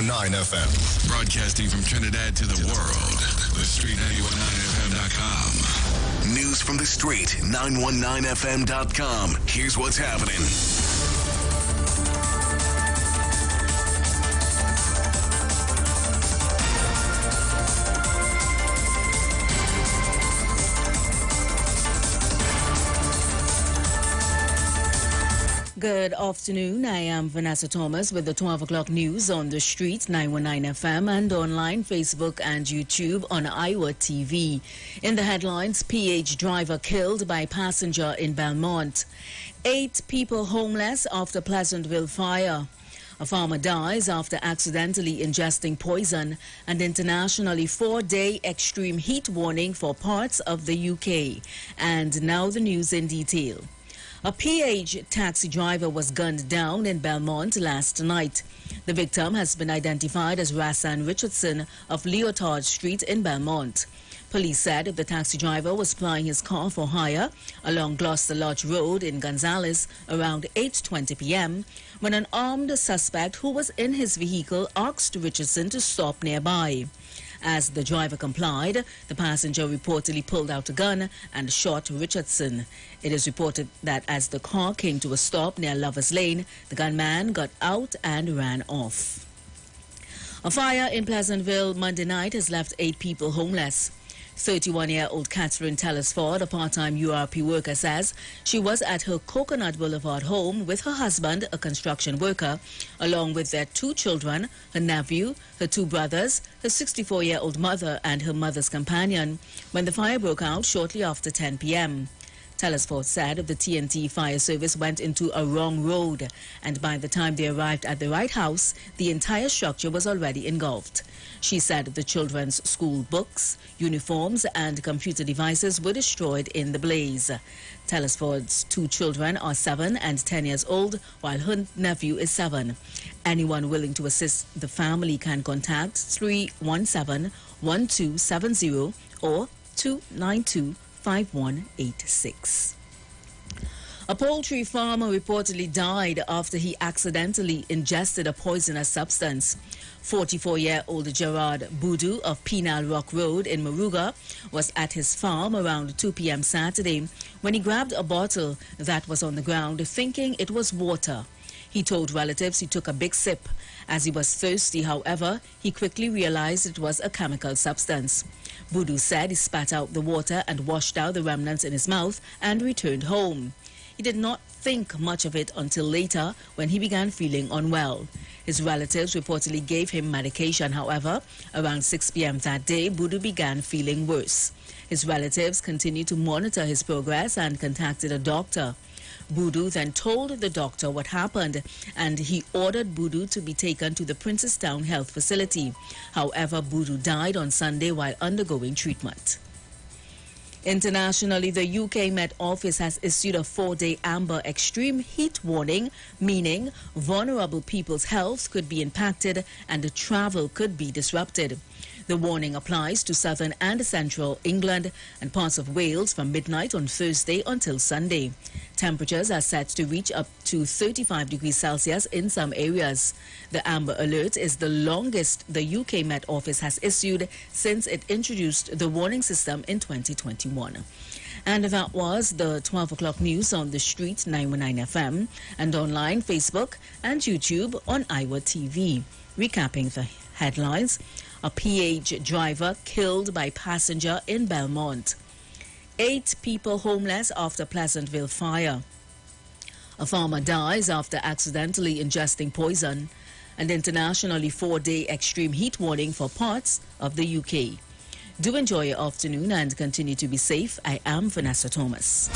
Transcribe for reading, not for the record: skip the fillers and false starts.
919 FM. Broadcasting from Trinidad to the world. The Street 919FM.com. News from the Street 919FM.com. Here's what's happening. Good afternoon. I am Vanessa Thomas with the 12 o'clock news on the Street 919 FM and online, Facebook and YouTube on Iwer Tv. In the headlines, PH driver killed by passenger in Belmont. 8 people homeless after Pleasantville fire. A farmer dies after accidentally ingesting poison, and internationally 4-day extreme heat warning for parts of the UK. And now the news in detail. A PH taxi driver was gunned down in Belmont last night. The victim has been identified as Rassan Richardson of Leotard Street in Belmont. Police said the taxi driver was plying his car for hire along Gloucester Lodge Road in Gonzales around 8:20 p.m. when an armed suspect who was in his vehicle asked Richardson to stop nearby. As the driver complied, the passenger reportedly pulled out a gun and shot Richardson. It is reported that as the car came to a stop near Lovers Lane, the gunman got out and ran off. A fire in Pleasantville Monday night has left 8 people homeless. 31-year-old Catherine Tellersford, a part-time URP worker, says she was at her Coconut Boulevard home with her husband, a construction worker, along with their 2 children, her nephew, her 2 brothers, her 64-year-old mother and her mother's companion, when the fire broke out shortly after 10 p.m. Tellersford said the TNT fire service went into a wrong road, and by the time they arrived at the right house, the entire structure was already engulfed. She said the children's school books, uniforms and computer devices were destroyed in the blaze. Tellersford's 2 children are 7 and 10 years old, while her nephew is 7. Anyone willing to assist the family can contact 317-1270 or 292-5186. A poultry farmer reportedly died after he accidentally ingested a poisonous substance. 44-year-old Gerard Boudou of Penal Rock Road in Maruga was at his farm around 2 p.m. Saturday when he grabbed a bottle that was on the ground thinking it was water. He told relatives he took a big sip. As he was thirsty, however, he quickly realized it was a chemical substance. Boudou said he spat out the water and washed out the remnants in his mouth and returned home. He did not think much of it until later when he began feeling unwell. His relatives reportedly gave him medication. However, around 6 p.m. that day, Boudou began feeling worse. His relatives continued to monitor his progress and contacted a doctor. Boudou then told the doctor what happened, and he ordered Boudou to be taken to the Princestown Health Facility. However, Boudou died on Sunday while undergoing treatment. Internationally, the UK Met Office has issued a 4-day amber extreme heat warning, meaning vulnerable people's health could be impacted and travel could be disrupted. The warning applies to southern and central England and parts of Wales from midnight on Thursday until Sunday. Temperatures are set to reach up to 35 degrees Celsius in some areas. The Amber Alert is the longest the UK Met Office has issued since it introduced the warning system in 2021. And that was the 12 o'clock news on the Street 919 FM and online, Facebook and YouTube on Iwer Tv. Recapping the headlines: a PH driver killed by passenger in Belmont. 8 people homeless after Pleasantville fire. A farmer dies after accidentally ingesting poison. And internationally 4-day extreme heat warning for parts of the UK. Do enjoy your afternoon and continue to be safe. I am Vanessa Thomas.